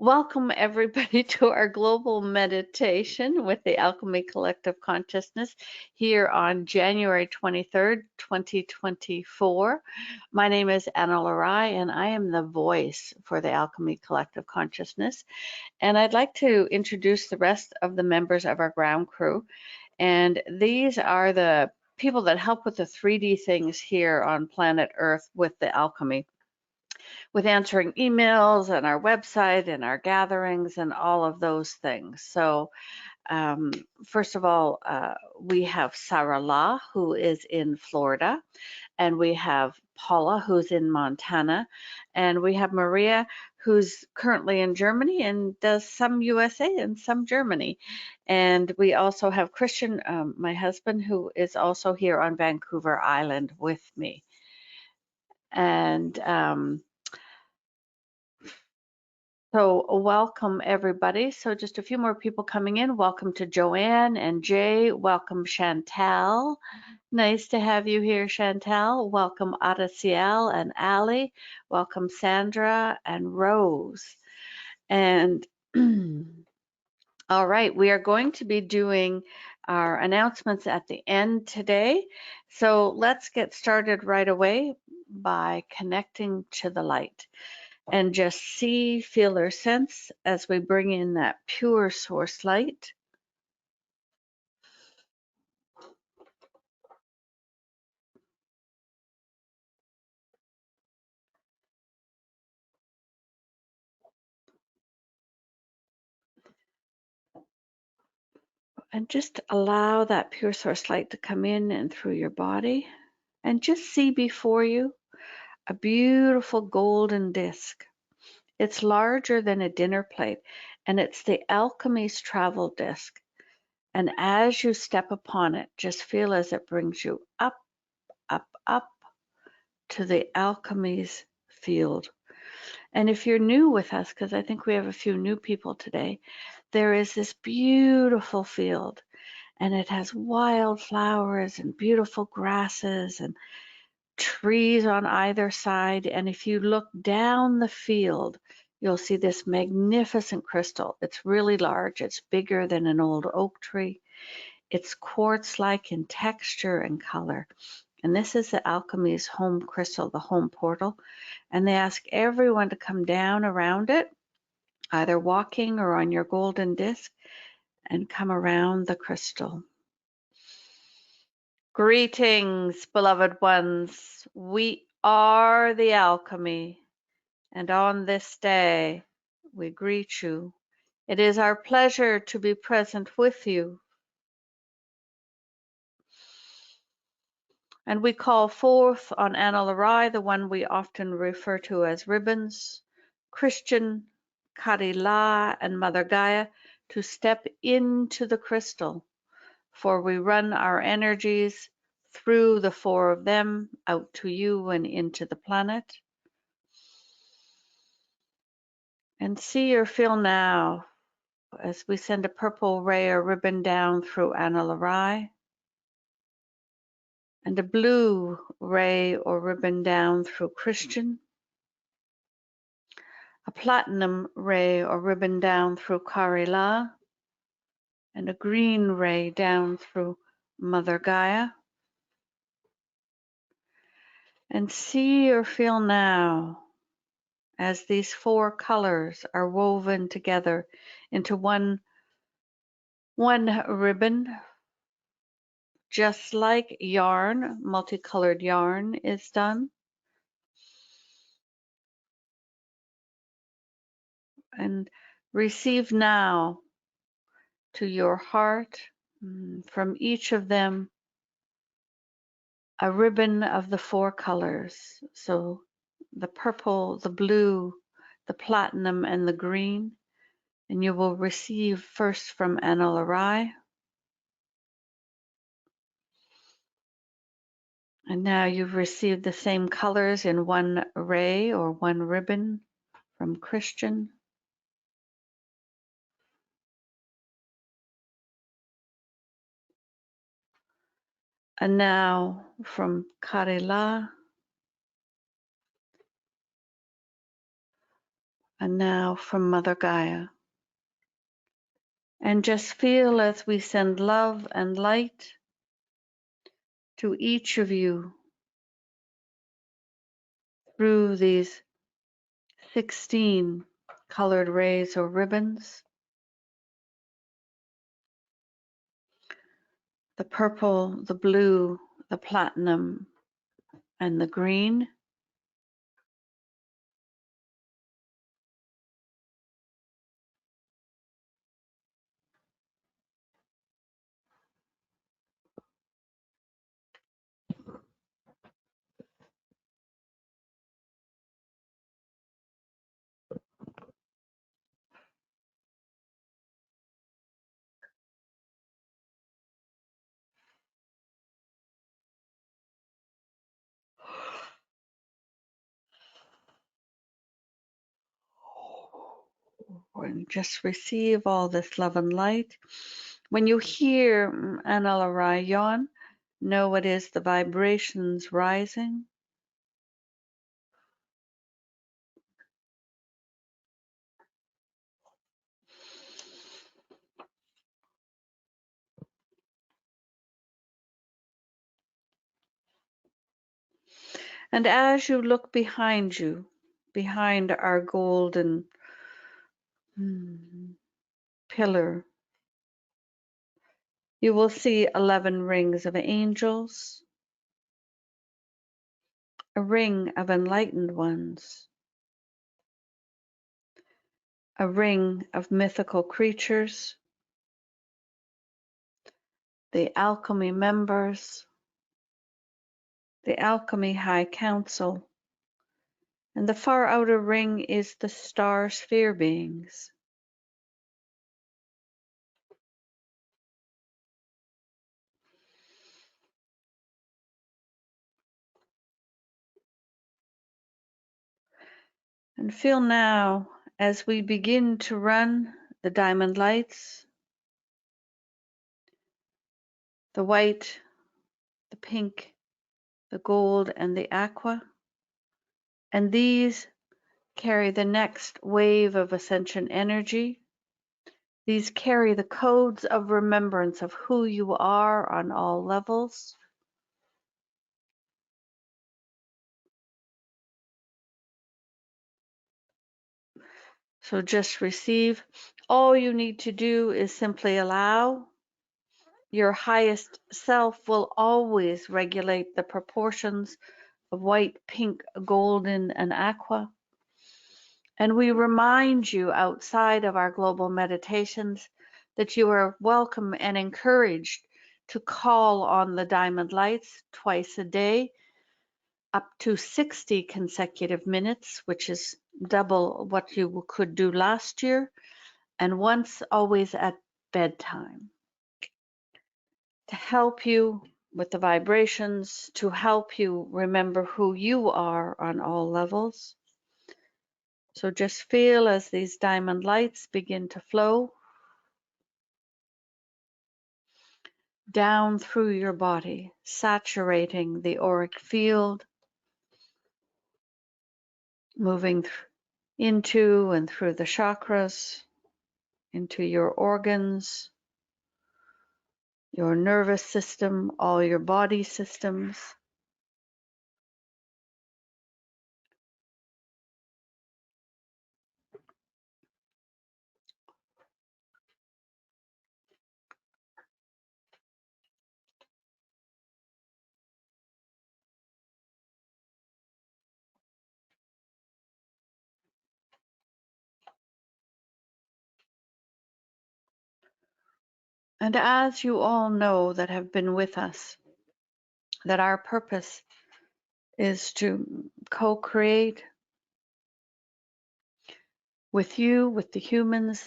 Welcome, everybody, to our global meditation with the Alchemy Collective Consciousness here on January 23rd, 2024. My name is Anna Larai, and I am the voice for the Alchemy Collective Consciousness. And I'd like to introduce the rest of the members of our ground crew. And these are the people that help with the 3D things here on planet Earth with the Alchemy, with answering emails and our website and our gatherings and all of those things. So first of all, we have Sarah La, who is in Florida, and we have Paula, who's in Montana, and we have Maria, who's currently in Germany and does some USA and some Germany. And we also have Christian, my husband, who is also here on Vancouver Island with me. And so welcome, everybody. So just a few more people coming in. Welcome to Joanne and Jay. Welcome, Chantal. Nice to have you here, Chantal. Welcome, Adasiel and Ali. Welcome, Sandra and Rose. And all right, we are going to be doing our announcements at the end today. So let's get started right away by connecting to the light. And just see, feel, or sense as we bring in that pure source light. And just allow that pure source light to come in and through your body. And just see before you a beautiful golden disc. It's larger than a dinner plate, and it's the Alchemy's travel disc. And as you step upon it, just feel as it brings you up, up, up to the Alchemy's field. And if you're new with us, because I think we have a few new people today, there is this beautiful field, and it has wildflowers and beautiful grasses and trees on either side. And if you look down the field, you'll see this magnificent crystal. It's really large. It's bigger than an old oak tree. It's quartz-like in texture and color. And this is the Alchemy's home crystal, the home portal. And they ask everyone to come down around it, either walking or on your golden disc, and come around the crystal. Greetings, beloved ones. We are the Alchemy, and on this day we greet you. It is our pleasure to be present with you. And we call forth on Anna Larai, the one we often refer to as Ribbons, Christian, Kari La, and Mother Gaia, to step into the crystal, for we run our energies through the four of them out to you and into the planet. And see or feel now as we send a purple ray or ribbon down through Anna Larai, and a blue ray or ribbon down through Christian, a platinum ray or ribbon down through Kari La, and a green ray down through Mother Gaia. And see or feel now as these four colors are woven together into one ribbon, just like yarn, multicolored yarn is done. And receive now to your heart from each of them a ribbon of the four colors. So the purple, the blue, the platinum, and the green. And you will receive first from Anna Larai. And now you've received the same colors in one ray or one ribbon from Christian. And now from Kari La. And now from Mother Gaia. And just feel as we send love and light to each of you through these 16 colored rays or ribbons. The purple, the blue, the platinum, and the green. And just receive all this love and light. When you hear Analarai know it is the vibrations rising. And as you look behind you, behind our golden pillar, you will see 11 rings of angels, a ring of enlightened ones, a ring of mythical creatures, the Alchemy members, the Alchemy High Council, and the far outer ring is the star sphere beings. And feel now, as we begin to run the diamond lights, the white, the pink, the gold, and the aqua, and these carry the next wave of ascension energy. These carry the codes of remembrance of who you are on all levels. So just receive. All you need to do is simply allow. Your highest self will always regulate the proportions of white, pink, golden, and aqua. And we remind you outside of our global meditations that you are welcome and encouraged to call on the diamond lights twice a day, up to 60 consecutive minutes, which is double what you could do last year, and once always at bedtime, to help you with the vibrations, to help you remember who you are on all levels. So just feel as these diamond lights begin to flow down through your body, saturating the auric field, moving into and through the chakras, into your organs, your nervous system, all your body systems. And as you all know that have been with us, that our purpose is to co-create with you, with the humans,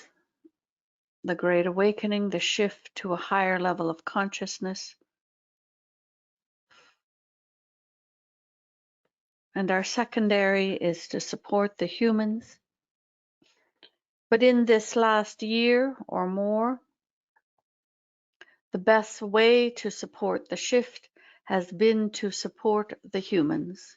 the Great Awakening, the shift to a higher level of consciousness. And our secondary is to support the humans. But in this last year or more, the best way to support the shift has been to support the humans.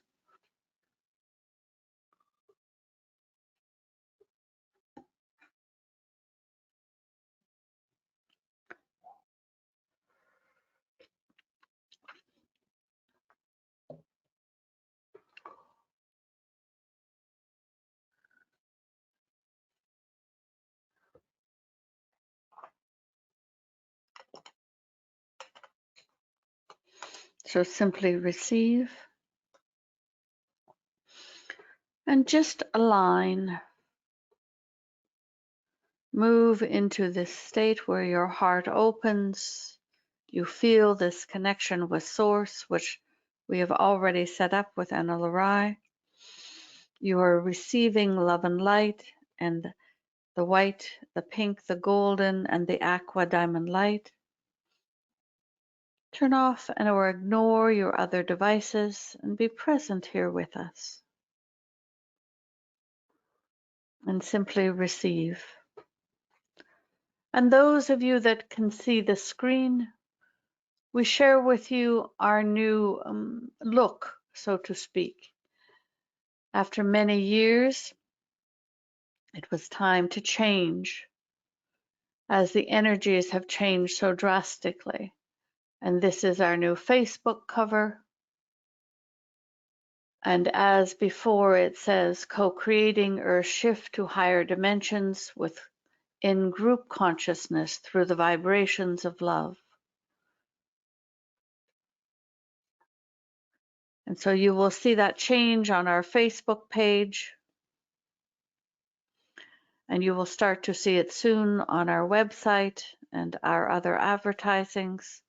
So simply receive and just align. Move into this state where your heart opens. You feel this connection with Source, which we have already set up with Analarai. You are receiving love and light, and the white, the pink, the golden, and the aqua diamond light. Turn off and or ignore your other devices and be present here with us. And simply receive. And those of you that can see the screen, we share with you our new look, so to speak. After many years, it was time to change as the energies have changed so drastically. And this is our new Facebook cover. And as before, it says, co-creating Earth's shift to higher dimensions within group consciousness through the vibrations of love. And so you will see that change on our Facebook page, and you will start to see it soon on our website and our other advertisings,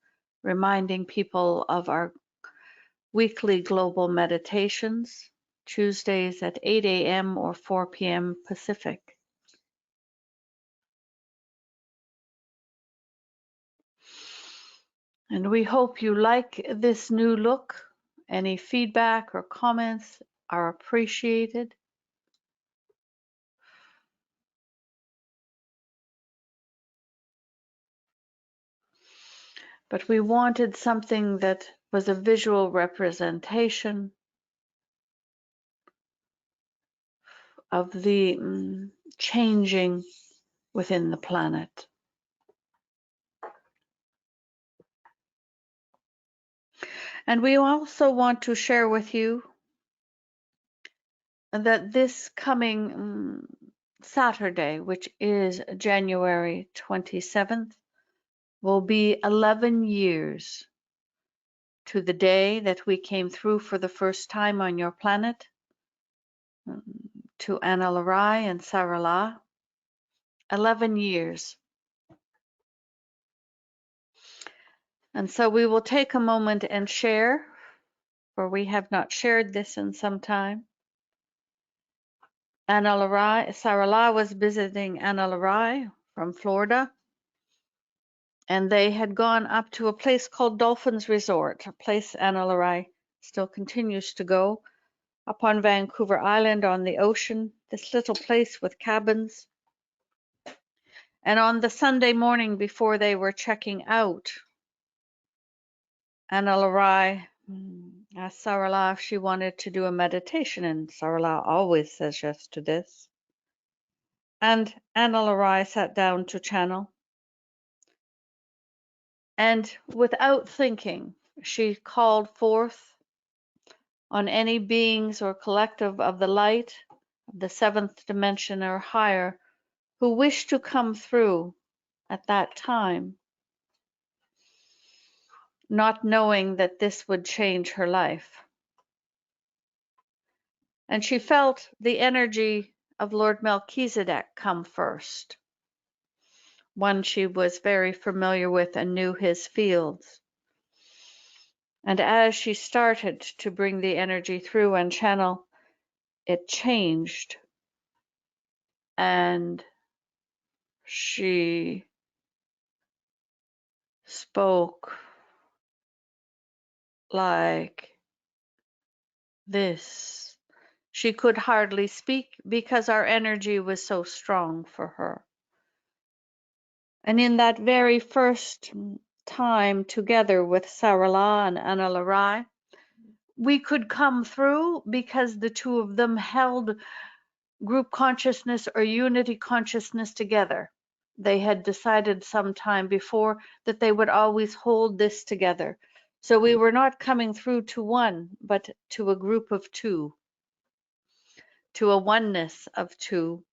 reminding people of our weekly global meditations, Tuesdays at 8 a.m. or 4 p.m. Pacific. And we hope you like this new look. Any feedback or comments are appreciated. But we wanted something that was a visual representation of the changing within the planet. And we also want to share with you that this coming Saturday, which is January 27th, will be 11 years to the day that we came through for the first time on your planet, to Analarai and Sarala. 11 years. And so we will take a moment and share, for we have not shared this in some time. Sarala was visiting Analarai from Florida, and they had gone up to a place called Dolphins Resort, a place Analarai still continues to go, up on Vancouver Island on the ocean, this little place with cabins. And on the Sunday morning before they were checking out, Analarai asked Sarala if she wanted to do a meditation, and Sarala always says yes to this. And Analarai sat down to channel. And without thinking, she called forth on any beings or collective of the light, of the seventh dimension or higher, who wished to come through at that time, not knowing that this would change her life. And she felt the energy of Lord Melchizedek come first, one she was very familiar with and knew his fields. And as she started to bring the energy through and channel, it changed. And she spoke like this. She could hardly speak because our energy was so strong for her. And in that very first time together with Sarala and Analarai, we could come through because the two of them held group consciousness or unity consciousness together. They had decided some time before that they would always hold this together. So we were not coming through to one, but to a group of two, to a oneness of two.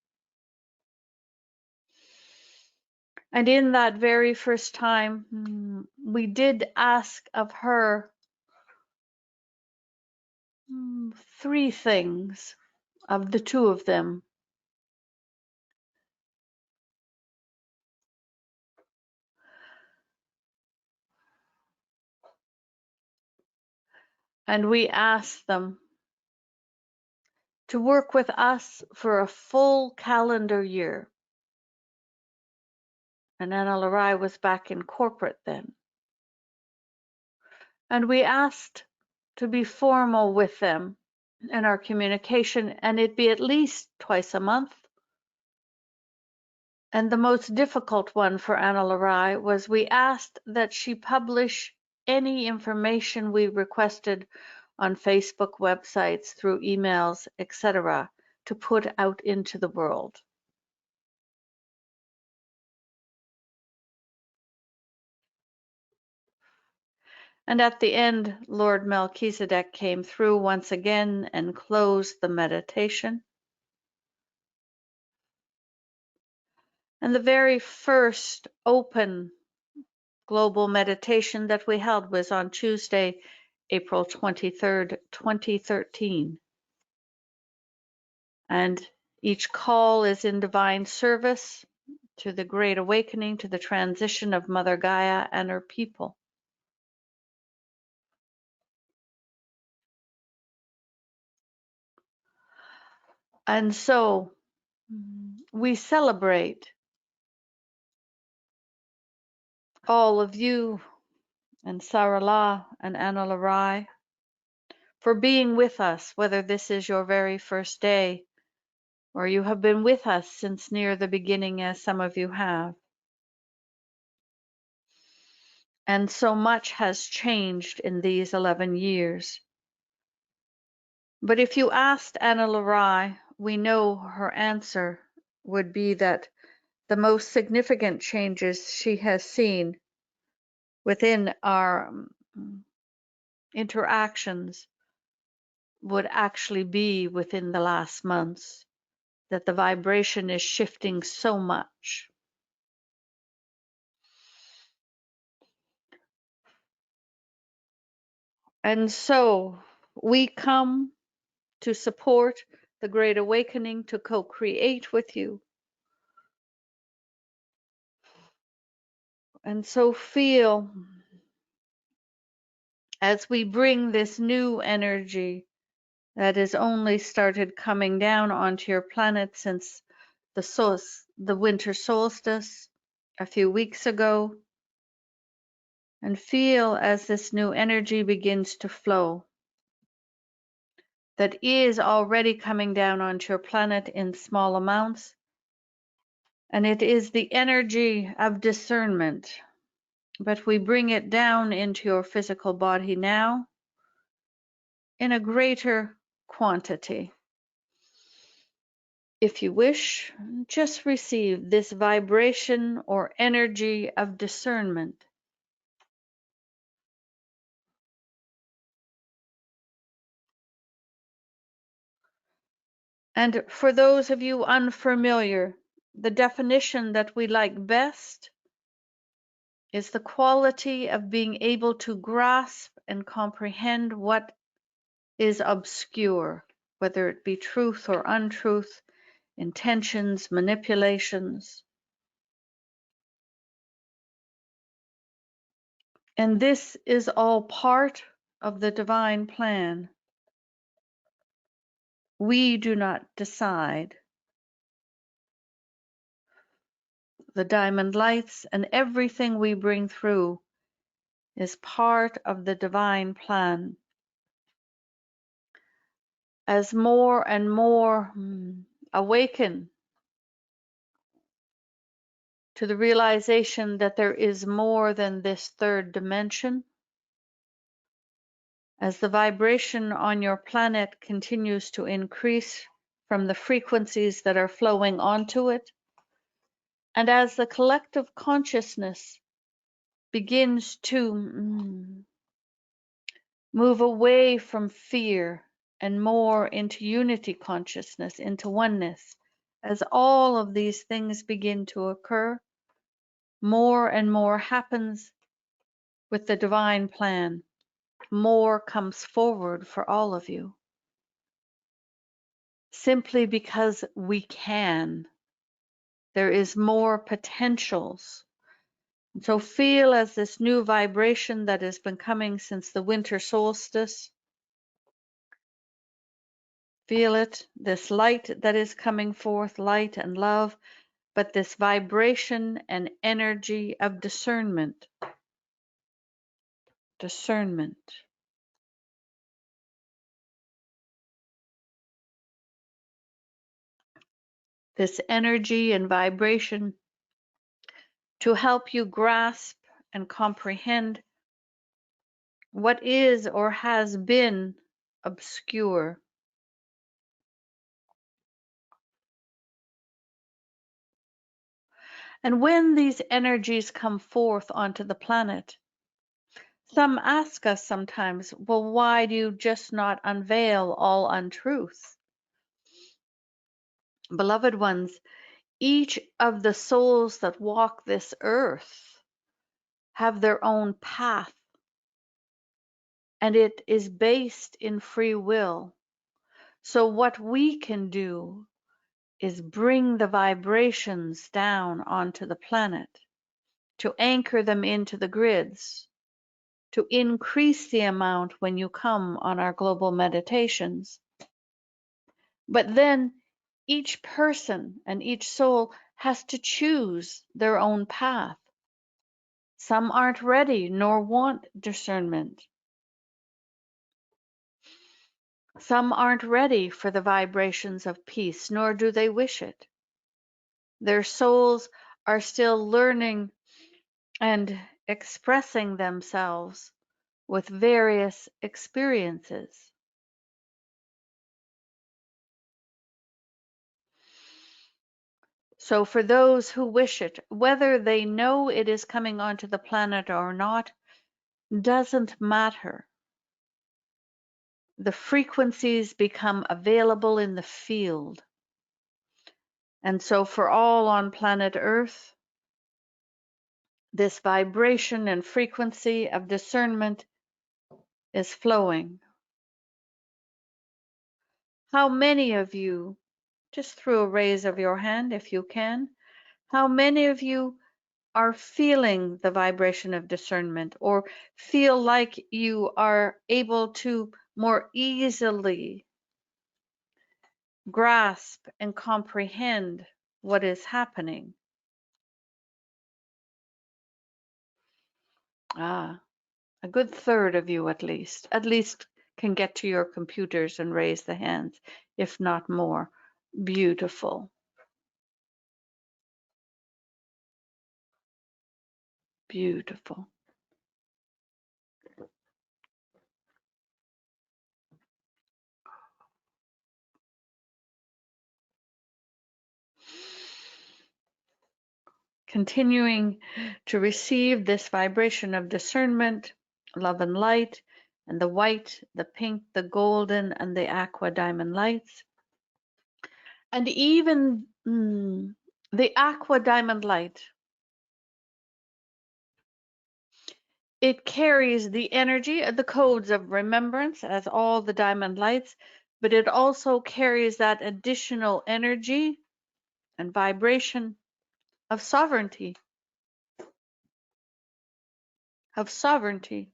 And in that very first time, we did ask of her Three things of the two of them. And we asked them to work with us for a full calendar year. And Anna Larai was back in corporate then. And we asked to be formal with them in our communication, and it be at least twice a month. And the most difficult one for Anna Larai was we asked that she publish any information we requested on Facebook websites, through emails, etc., to put out into the world. And at the end, Lord Melchizedek came through once again and closed the meditation. And the very first open global meditation that we held was on Tuesday, April 23rd, 2013. And each call is in divine service to the Great Awakening, to the transition of Mother Gaia and her people. And so we celebrate all of you and Sarala and Anna Larai for being with us, whether this is your very first day or you have been with us since near the beginning, as some of you have. And so much has changed in these 11 years. But if you asked Anna Larai, we know her answer would be that the most significant changes she has seen within our interactions would actually be within the last months, that the vibration is shifting so much. And so we come to support the Great Awakening, to co-create with you. And so feel as we bring this new energy that has only started coming down onto your planet since the winter solstice a few weeks ago, and feel as this new energy begins to flow, that is already coming down onto your planet in small amounts. And it is the energy of discernment, but we bring it down into your physical body now in a greater quantity. If you wish, just receive this vibration or energy of discernment. And for those of you unfamiliar, the definition that we like best is the quality of being able to grasp and comprehend what is obscure, whether it be truth or untruth, intentions, manipulations. And this is all part of the divine plan. We do not decide. The diamond lights and everything we bring through is part of the divine plan. As more and more awaken to the realization that there is more than this third dimension, as the vibration on your planet continues to increase from the frequencies that are flowing onto it, and as the collective consciousness begins to move away from fear and more into unity consciousness, into oneness, as all of these things begin to occur, more and more happens with the divine plan. More comes forward for all of you. simply because we can. There is more potentials. So feel as this new vibration that has been coming since the winter solstice. Feel it, this light that is coming forth, light and love, but this vibration and energy of discernment. Discernment. This energy and vibration to help you grasp and comprehend what is or has been obscure. And when these energies come forth onto the planet, some ask us sometimes, well, why do you just not unveil all untruth? Beloved ones, each of the souls that walk this earth have their own path, and it is based in free will. So what we can do is bring the vibrations down onto the planet, to anchor them into the grids, to increase the amount when you come on our global meditations. But then each person and each soul has to choose their own path. Some aren't ready nor want discernment. Some aren't ready for the vibrations of peace, nor do they wish it. Their souls are still learning and expressing themselves with various experiences. So for those who wish it, whether they know it is coming onto the planet or not, doesn't matter. The frequencies become available in the field. And so for all on planet Earth, this vibration and frequency of discernment is flowing. How many of you, just through a raise of your hand if you can, how many of you are feeling the vibration of discernment, or feel like you are able to more easily grasp and comprehend what is happening? Ah, a good third of you at least can get to your computers and raise the hands, if not more. Beautiful, beautiful. Continuing to receive this vibration of discernment, love and light, and the white, the pink, the golden, and the aqua diamond lights. And even the aqua diamond light, it carries the energy, the codes of remembrance as all the diamond lights, but it also carries that additional energy and vibration of sovereignty, of sovereignty.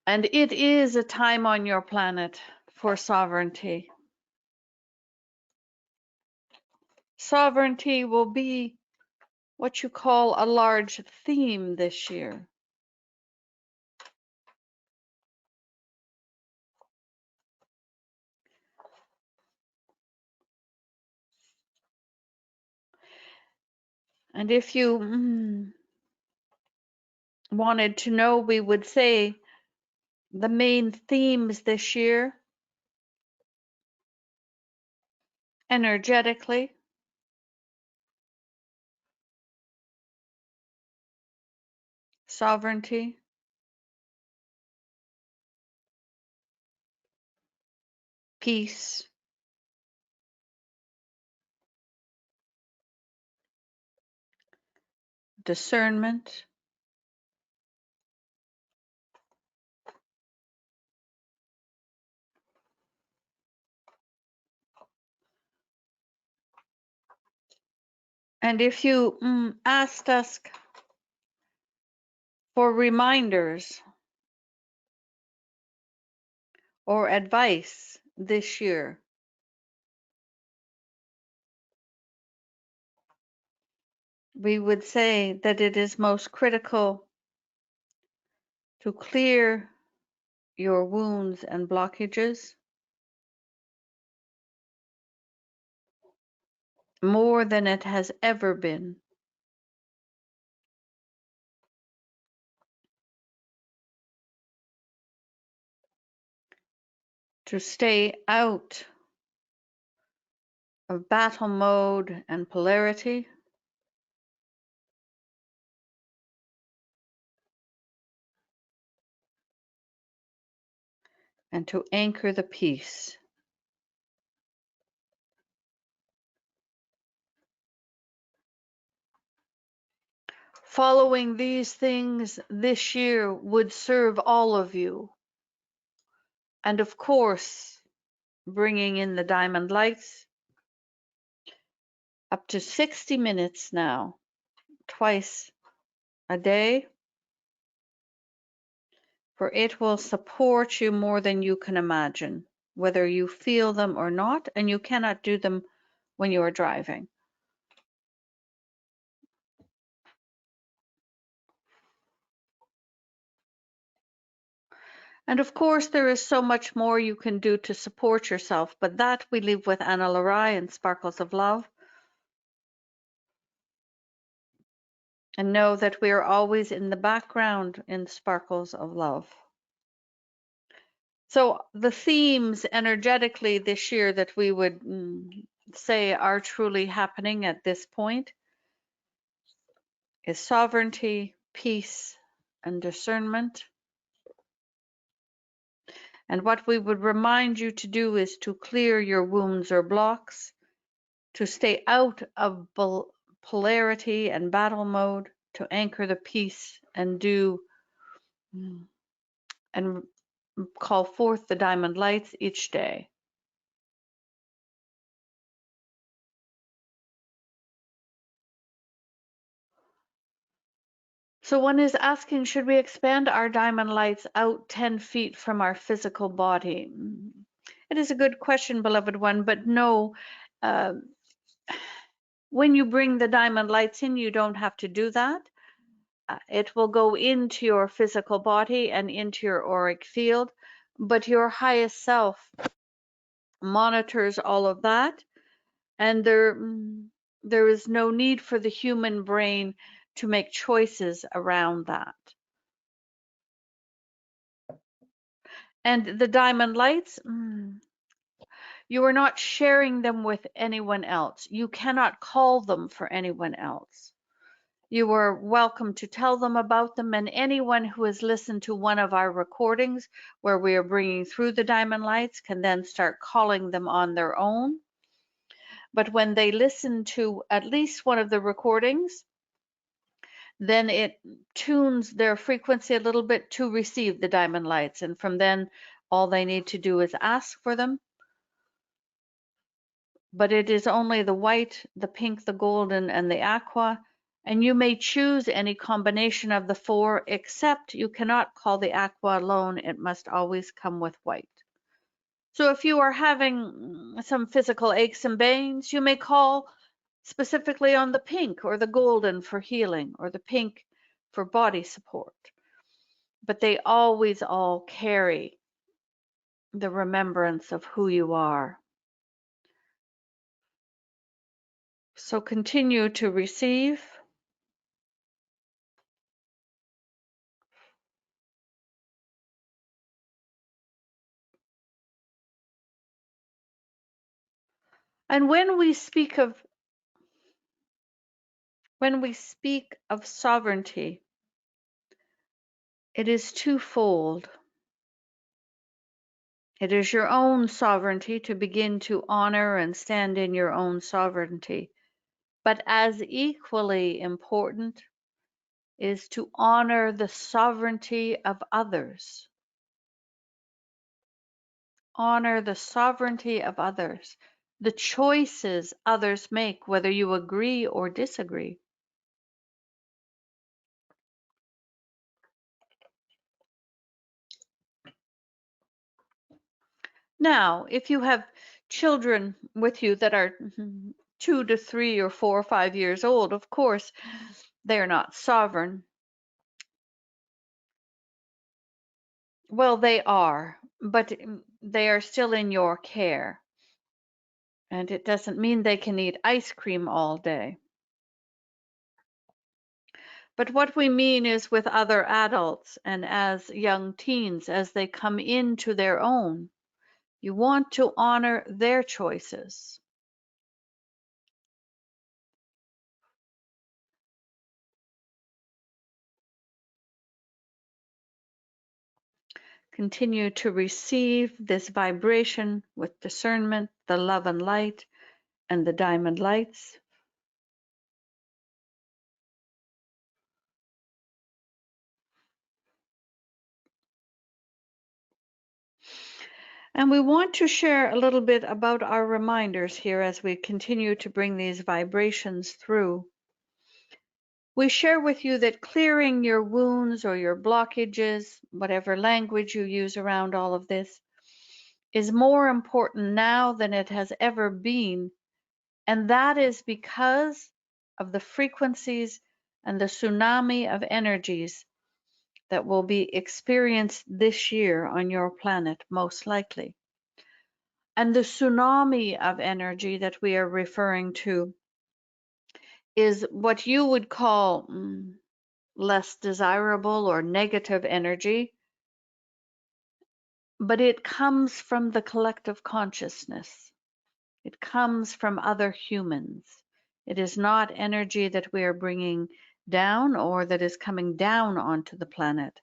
And it is a time on your planet for sovereignty. Sovereignty will be what you call a large theme this year. And if you wanted to know, we would say the main themes this year: energetically, sovereignty, peace, discernment, And if you asked us for reminders or advice this year, we would say that it is most critical to clear your wounds and blockages more than it has ever been. To stay out of battle mode and polarity, and to anchor the peace. Following these things this year would serve all of you. And of course, bringing in the diamond lights up to 60 minutes now, twice a day, for it will support you more than you can imagine, whether you feel them or not, and you cannot do them when you are driving. And of course, there is so much more you can do to support yourself, but that we leave with Anna Larai and Sparkles of Love. And know that we are always in the background in Sparkles of Love. So the themes energetically this year that we would say are truly happening at this point is sovereignty, peace, and discernment. And what we would remind you to do is to clear your wounds or blocks, to stay out of polarity and battle mode, to anchor the peace and do and call forth the diamond lights each day. So one is asking, should we expand our diamond lights out 10 feet from our physical body? It is a good question, beloved one, but no. Uh, when you bring the diamond lights in, you don't have to do that. It will go into your physical body and into your auric field, but your highest self monitors all of that, and there is no need for the human brain to make choices around that. And the diamond lights, you are not sharing them with anyone else. You cannot call them for anyone else. You are welcome to tell them about them, and anyone who has listened to one of our recordings where we are bringing through the diamond lights can then start calling them on their own. But when they listen to at least one of the recordings, then it tunes their frequency a little bit to receive the diamond lights. And from then, all they need to do is ask for them. But it is only the white, the pink, the golden, and the aqua. And you may choose any combination of the four, except you cannot call the aqua alone. It must always come with white. So if you are having some physical aches and pains, you may call specifically on the pink or the golden for healing, or the pink for body support. But they always all carry the remembrance of who you are. So continue to receive. And when we speak of sovereignty, it is twofold. It is your own sovereignty to begin to honor and stand in your own sovereignty. But as equally important is to honor the sovereignty of others. Honor the sovereignty of others. the choices others make, whether you agree or disagree. Now, if you have children with you that are 2 to 3 or 4 or 5 years old, of course, they're not sovereign. Well, they are, but they are still in your care. And it doesn't mean they can eat ice cream all day. But what we mean is with other adults and as young teens, as they come into their own, you want to honor their choices. Continue to receive this vibration with discernment, the love and light, and the diamond lights. And we want to share a little bit about our reminders here as we continue to bring these vibrations through. We share with you that clearing your wounds or your blockages, whatever language you use around all of this, is more important now than it has ever been. And that is because of the frequencies and the tsunami of energies that will be experienced this year on your planet, most likely. And the tsunami of energy that we are referring to is what you would call less desirable or negative energy, but it comes from the collective consciousness. It comes from other humans. It is not energy that we are bringing down or that is coming down onto the planet.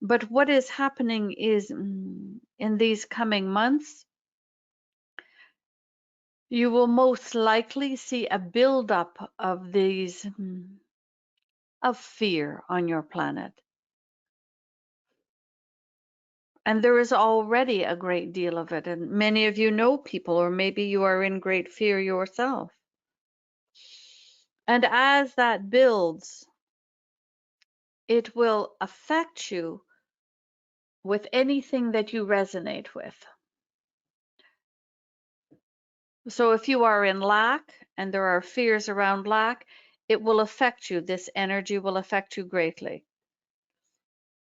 But what is happening is in these coming months, you will most likely see a buildup of these of fear on your planet. And there is already a great deal of it. And many of you know people, or maybe you are in great fear yourself. And as that builds, it will affect you with anything that you resonate with. So if you are in lack and there are fears around lack, it will affect you. This energy will affect you greatly.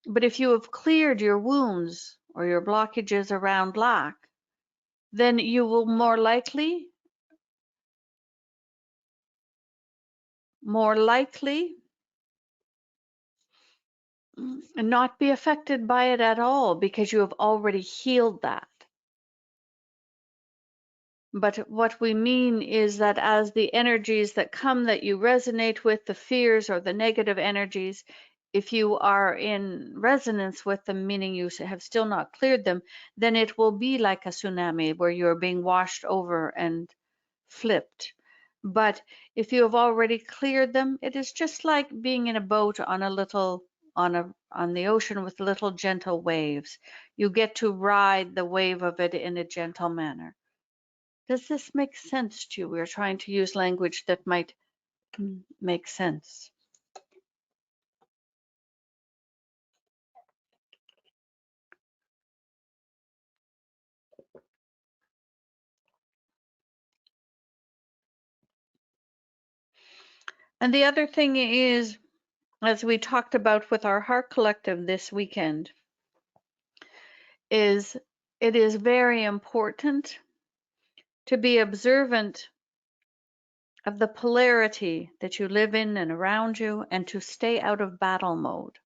But if you have cleared your wounds or your blockages around lack, then you will more likely not be affected by it at all because you have already healed that. But what we mean is that as the energies that come that you resonate with, the fears or the negative energies, if you are in resonance with them, meaning you have still not cleared them, then it will be like a tsunami where you're being washed over and flipped. But if you have already cleared them, it is just like being in a boat on on the ocean with little gentle waves. You get to ride the wave of it in a gentle manner. Does this make sense to you? We're trying to use language that might make sense. And the other thing is, as we talked about with our Heart Collective this weekend, is it is very important to be observant of the polarity that you live in and around you and to stay out of battle mode.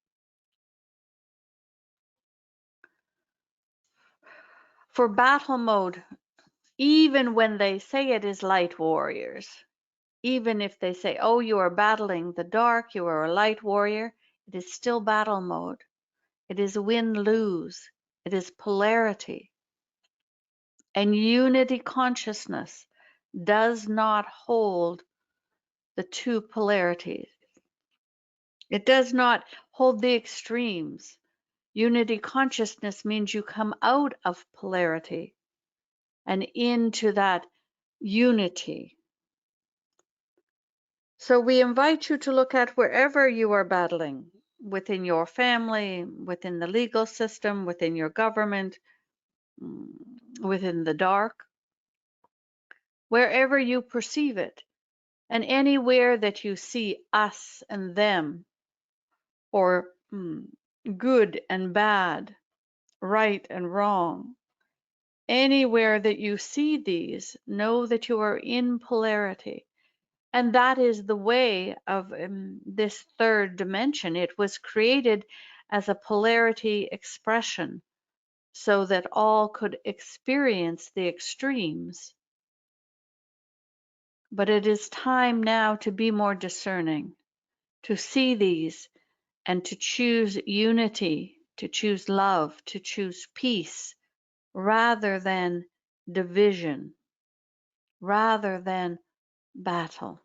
For battle mode, even when they say it is light warriors, even if they say, oh, you are battling the dark, you are a light warrior, it is still battle mode. It is win-lose. It is polarity. And unity consciousness does not hold the two polarities. It does not hold the extremes. Unity consciousness means you come out of polarity and into that unity. So we invite you to look at wherever you are battling, within your family, within the legal system, within your government, within the dark, wherever you perceive it, and anywhere that you see us and them, or good and bad, right and wrong. Anywhere that you see these, know that you are in polarity. And that is the way of this third dimension. It was created as a polarity expression so that all could experience the extremes. But it is time now to be more discerning, to see these and to choose unity, to choose love, to choose peace, rather than division, rather than battle.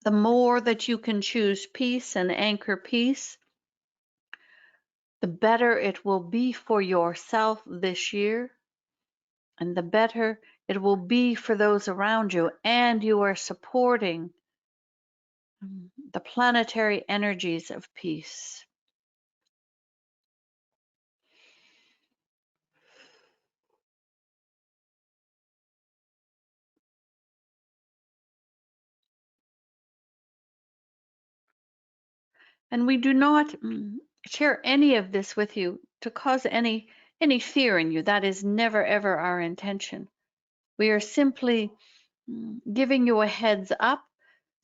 The more that you can choose peace and anchor peace, the better it will be for yourself this year, and the better it will be for those around you. And you are supporting the planetary energies of peace. And we do not share any of this with you to cause any fear in you. That is never ever our intention. We are simply giving you a heads up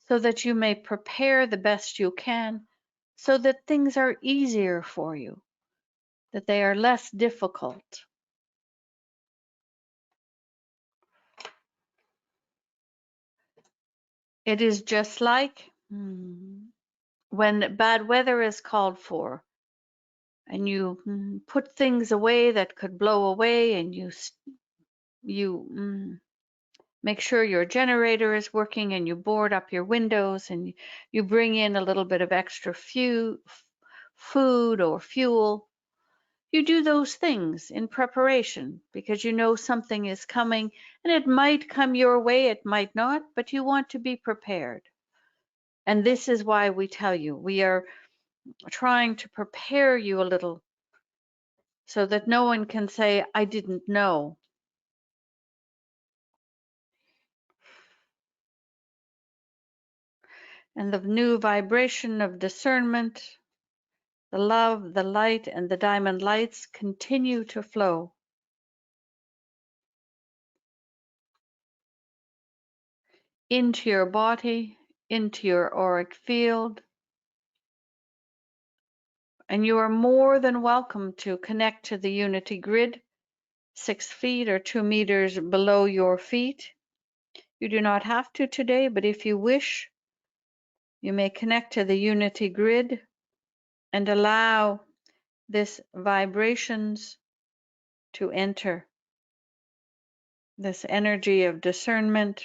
so that you may prepare the best you can, so that things are easier for you, that they are less difficult. It is just like when bad weather is called for and you put things away that could blow away, and you make sure your generator is working, and you board up your windows, and you bring in a little bit of extra food or fuel. You do those things in preparation because you know something is coming, and it might come your way, it might not, but you want to be prepared. And this is why we tell you, we are trying to prepare you a little so that no one can say, I didn't know. And the new vibration of discernment, the love, the light, and the diamond lights continue to flow into your body, into your auric field. And you are more than welcome to connect to the unity grid, 6 feet or 2 meters below your feet. You do not have to today, but if you wish, you may connect to the unity grid and allow this vibrations to enter, this energy of discernment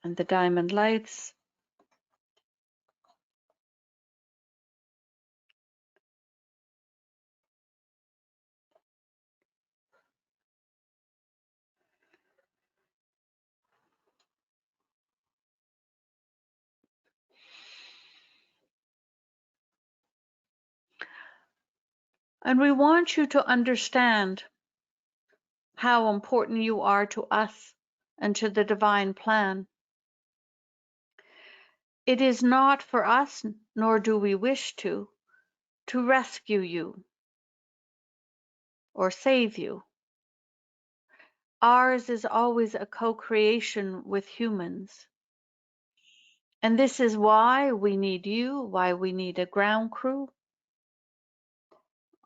and the diamond lights. And we want you to understand how important you are to us and to the divine plan. It is not for us, nor do we wish to rescue you or save you. Ours is always a co-creation with humans. And this is why we need you, why we need a ground crew,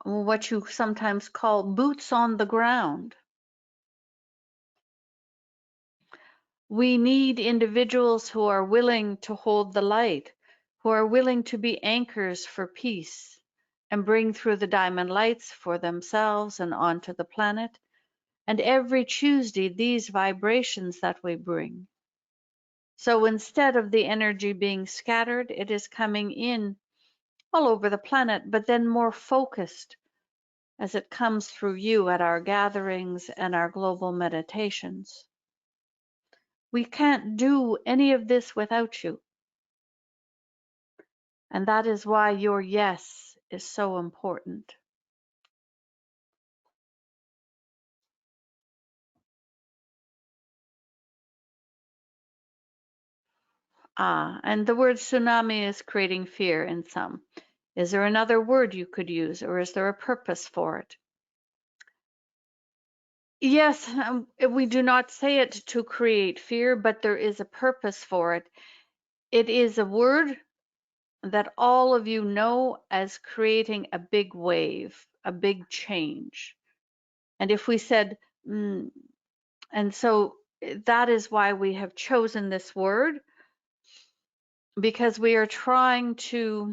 what you sometimes call boots on the ground. We need individuals who are willing to hold the light, who are willing to be anchors for peace and bring through the diamond lights for themselves and onto the planet. And every Tuesday, these vibrations that we bring. So instead of the energy being scattered, it is coming in all over the planet, but then more focused as it comes through you at our gatherings and our global meditations. We can't do any of this without you. And that is why your yes is so important. And the word tsunami is creating fear in some. Is there another word you could use, or is there a purpose for it? Yes, we do not say it to create fear, but there is a purpose for it. It is a word that all of you know as creating a big wave, a big change. And if we said, and so that is why we have chosen this word, because we are trying to,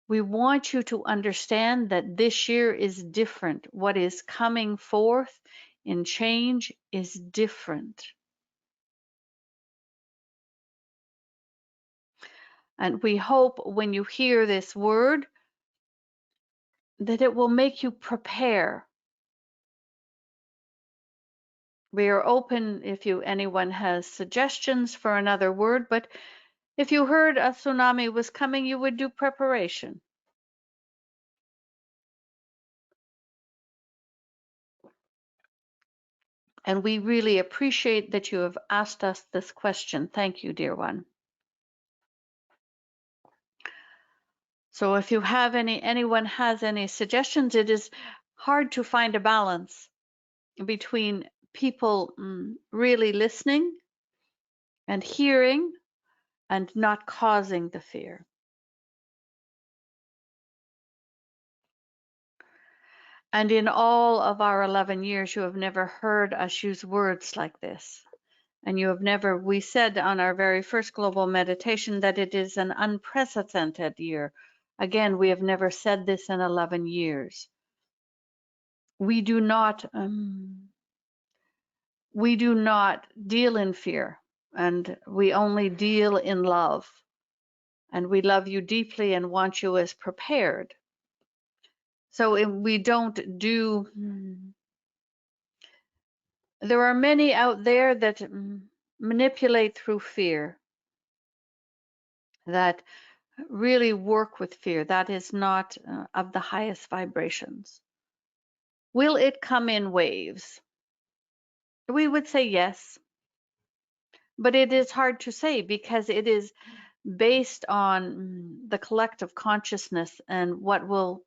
we want you to understand that this year is different. What is coming forth in change is different. And we hope when you hear this word that it will make you prepare. We are open if anyone has suggestions for another word, but if you heard a tsunami was coming, you would do preparation. And we really appreciate that you have asked us this question. Thank you, dear one. So if you have anyone has any suggestions, it is hard to find a balance between people really listening and hearing and not causing the fear. And in all of our 11 years, you have never heard us use words like this. And you have never, we said on our very first global meditation that it is an unprecedented year. Again, we have never said this in 11 years. We do not deal in fear, and we only deal in love. And we love you deeply and want you as prepared. So we don't do, there are many out there that manipulate through fear, that really work with fear. That is not of the highest vibrations. Will it come in waves? We would say yes, but it is hard to say because it is based on the collective consciousness and what will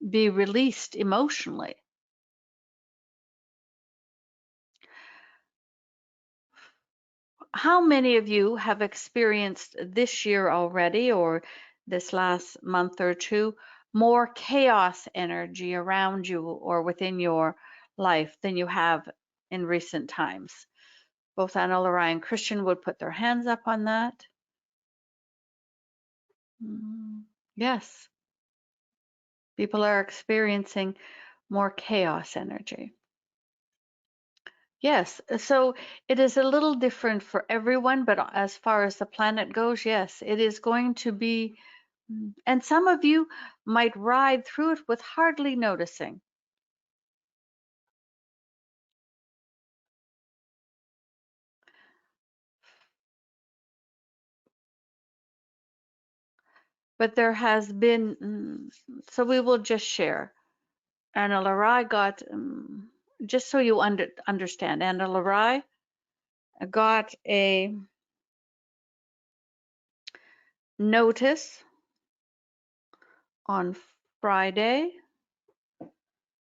be released emotionally. How many of you have experienced this year already, or this last month or two, more chaos energy around you or within your life than you have in recent times? Both Anna Laura and Christian would put their hands up on that. Yes, people are experiencing more chaos energy. Yes, so it is a little different for everyone, but as far as the planet goes, yes, it is going to be, and some of you might ride through it with hardly noticing. But there has been, so we will just share. Anna Larai got, just so you understand, Anna Larai got a notice on Friday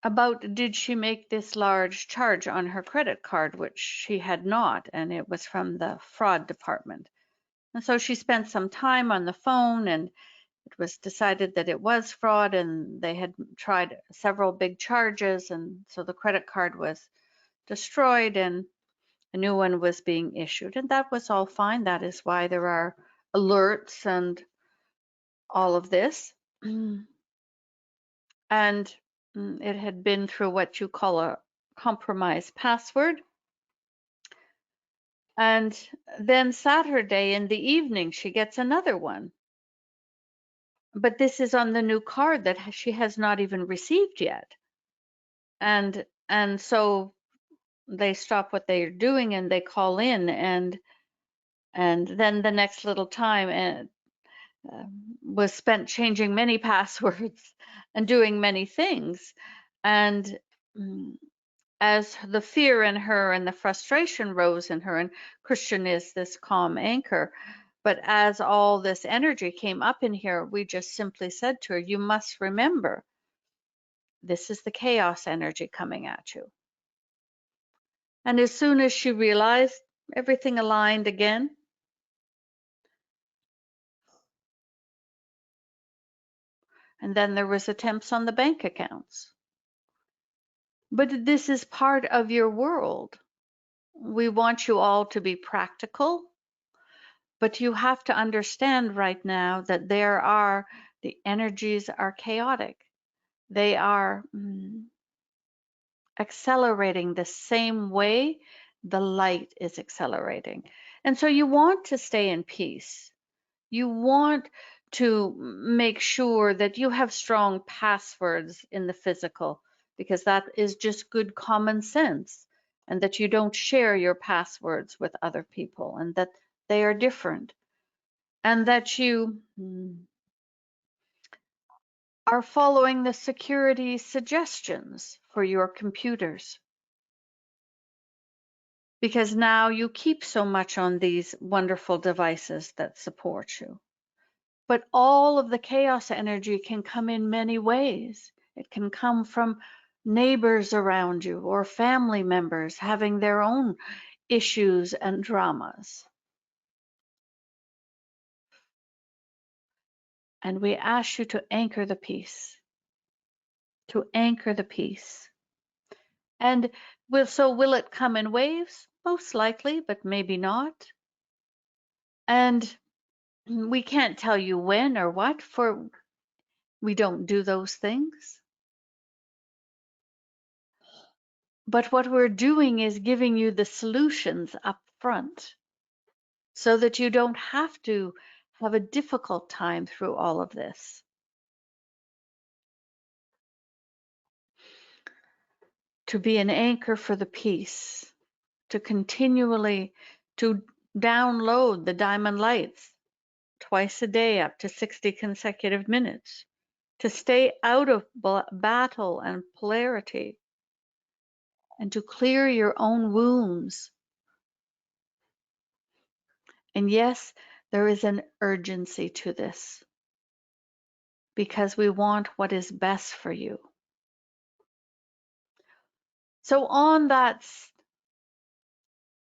about did she make this large charge on her credit card, which she had not, and it was from the fraud department. And so she spent some time on the phone, and it was decided that it was fraud, and they had tried several big charges, and so the credit card was destroyed and a new one was being issued. And that was all fine. That is why there are alerts and all of this. And it had been through what you call a compromised password. And then Saturday in the evening, she gets another one. but this is on the new card that she has not even received yet. And so they stop what they're doing and they call in, and then the next little time was spent changing many passwords and doing many things. And as the fear in her and the frustration rose in her, and Christian is this calm anchor, but as all this energy came up in here, we just simply said to her, you must remember, this is the chaos energy coming at you. And as soon as she realized, everything aligned again. And then there was attempts on the bank accounts. But this is part of your world. We want you all to be practical, but you have to understand right now that the energies are chaotic. They are accelerating the same way the light is accelerating. And so you want to stay in peace. You want to make sure that you have strong passwords in the physical, because that is just good common sense, and that you don't share your passwords with other people, and that they are different, and that you are following the security suggestions for your computers, because now you keep so much on these wonderful devices that support you. But all of the chaos energy can come in many ways. It can come from neighbors around you or family members having their own issues and dramas. And we ask you to anchor the peace, to anchor the peace. And will it come in waves? Most likely, but maybe not. And we can't tell you when or what, for we don't do those things. But what we're doing is giving you the solutions up front so that you don't have to have a difficult time through all of this. To be an anchor for the peace, to continually to download the diamond lights twice a day up to 60 consecutive minutes, to stay out of battle and polarity, and to clear your own wounds. And yes, there is an urgency to this, because we want what is best for you. So on that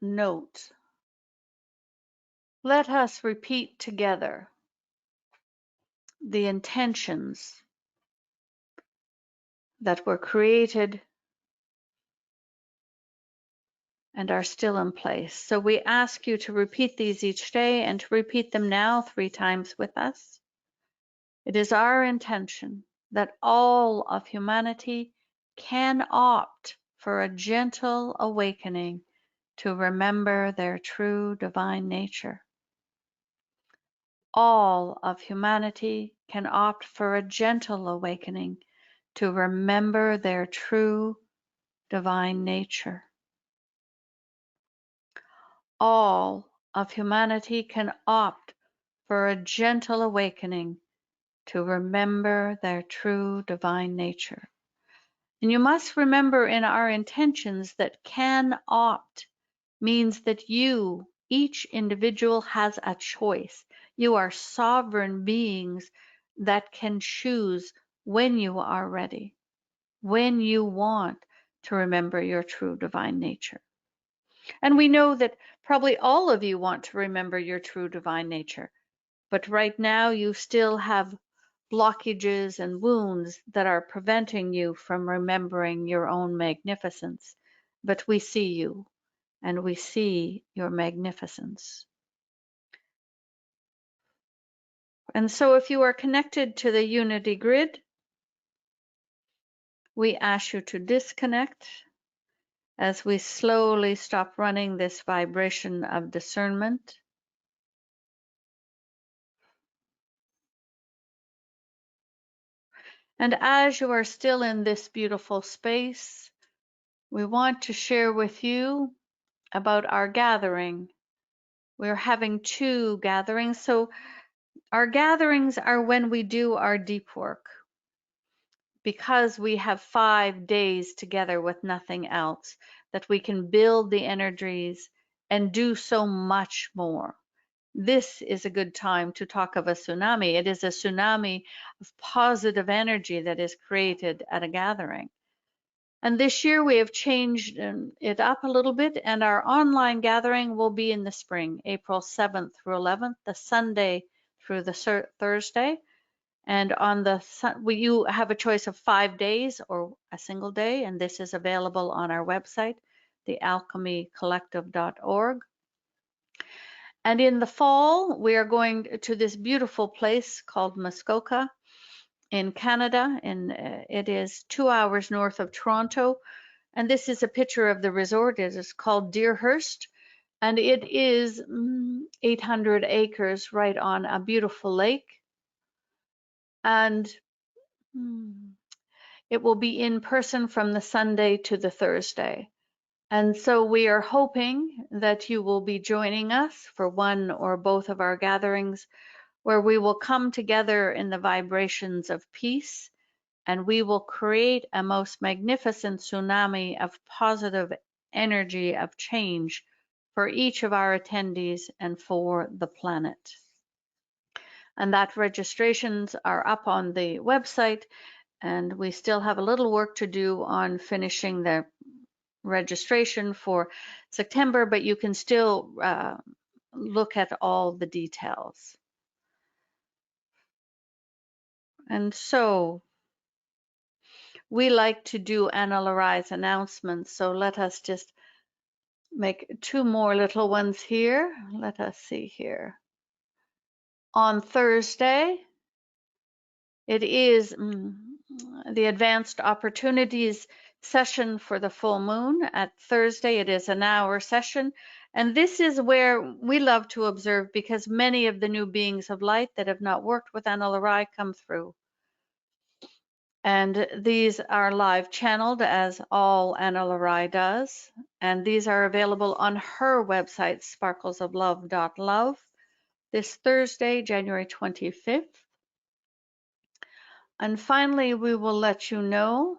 note, let us repeat together the intentions that were created and are still in place. So we ask you to repeat these each day and to repeat them now 3 times with us. It is our intention that all of humanity can opt for a gentle awakening to remember their true divine nature. All of humanity can opt for a gentle awakening to remember their true divine nature. All of humanity can opt for a gentle awakening to remember their true divine nature. And you must remember in our intentions that can opt means that you, each individual, has a choice. You are sovereign beings that can choose when you are ready, when you want to remember your true divine nature. And we know that probably all of you want to remember your true divine nature, but right now you still have blockages and wounds that are preventing you from remembering your own magnificence. But we see you, and we see your magnificence. And so if you are connected to the unity grid, we ask you to disconnect as we slowly stop running this vibration of discernment. And as you are still in this beautiful space, we want to share with you about our gathering. We're having 2 gatherings. So our gatherings are when we do our deep work, because we have 5 days together with nothing else, that we can build the energies and do so much more. This is a good time to talk of a tsunami. It is a tsunami of positive energy that is created at a gathering. And this year we have changed it up a little bit, and our online gathering will be in the spring, April 7th through 11th, the Sunday through the Thursday. And on the you have a choice of 5 days or a single day, and this is available on our website, thealchemycollective.org. And in the fall, we are going to this beautiful place called Muskoka in Canada, and it is 2 hours north of Toronto. And this is a picture of the resort. It is called Deerhurst, and it is 800 acres right on a beautiful lake. And it will be in person from the Sunday to the Thursday. And so we are hoping that you will be joining us for one or both of our gatherings, where we will come together in the vibrations of peace, and we will create a most magnificent tsunami of positive energy of change for each of our attendees and for the planet. And that registrations are up on the website, and we still have a little work to do on finishing the registration for September, but you can still look at all the details. And so we like to do Anna Larai's announcements, so let us just make 2 more little ones here. Let us see here. On Thursday, it is the Advanced Opportunities session for the full moon. At Thursday, it is an hour session. And this is where we love to observe, because many of the new beings of light that have not worked with Anna Larai come through. And these are live channeled, as all Anna Larai does. And these are available on her website, sparklesoflove.love, this Thursday, January 25th. And finally, we will let you know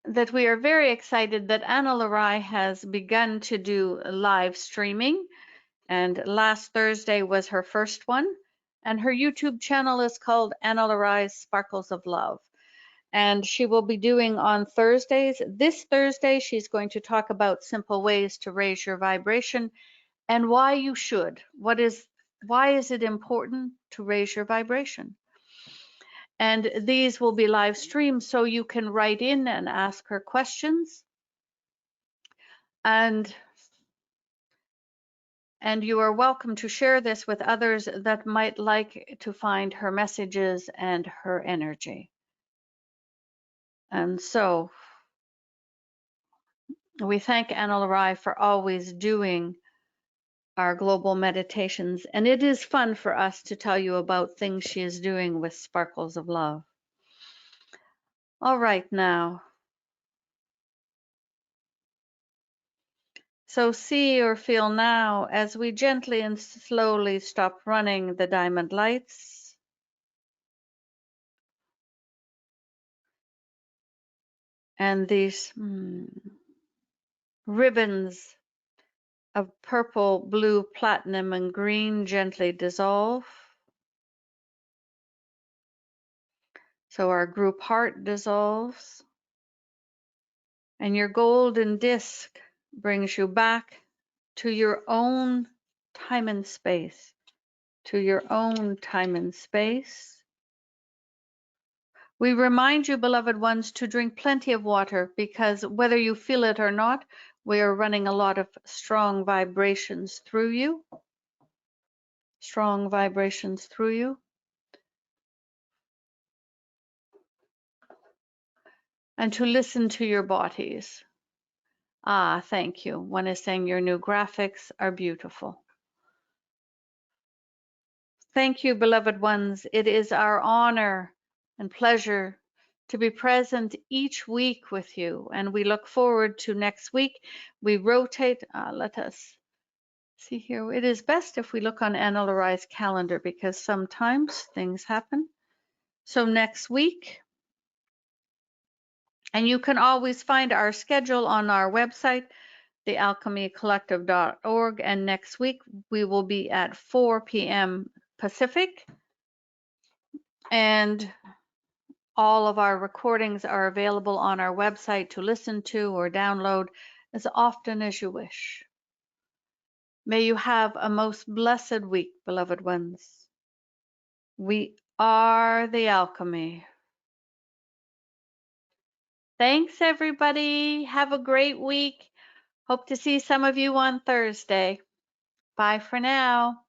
that we are very excited that Anna Larai has begun to do live streaming. And last Thursday was her first one. And her YouTube channel is called Anna Larai's Sparkles of Love. And she will be doing on Thursdays. This Thursday, she's going to talk about simple ways to raise your vibration and why you should. Why is it important to raise your vibration? And these will be live streamed, so you can write in and ask her questions. And you are welcome to share this with others that might like to find her messages and her energy. And so we thank Anna Larai for always doing our global meditations, and it is fun for us to tell you about things she is doing with Sparkles of Love. All right, now. So see or feel now as we gently and slowly stop running the diamond lights. And these ribbons of purple, blue, platinum, and green gently dissolve. So our group heart dissolves. And your golden disc brings you back to your own time and space. To your own time and space. We remind you, beloved ones, to drink plenty of water, because whether you feel it or not, we are running a lot of strong vibrations through you. Strong vibrations through you. And to listen to your bodies. Ah, thank you. One is saying your new graphics are beautiful. Thank you, beloved ones. It is our honor and pleasure to be present each week with you, and we look forward to next week. We rotate. Let us see here. It is best if we look on Analyze calendar because sometimes things happen. So next week, and you can always find our schedule on our website, thealchemycollective.org, and next week we will be at 4 p.m. Pacific, and all of our recordings are available on our website to listen to or download as often as you wish. May you have a most blessed week, beloved ones. We are the alchemy. Thanks, everybody. Have a great week. Hope to see some of you on Thursday. Bye for now.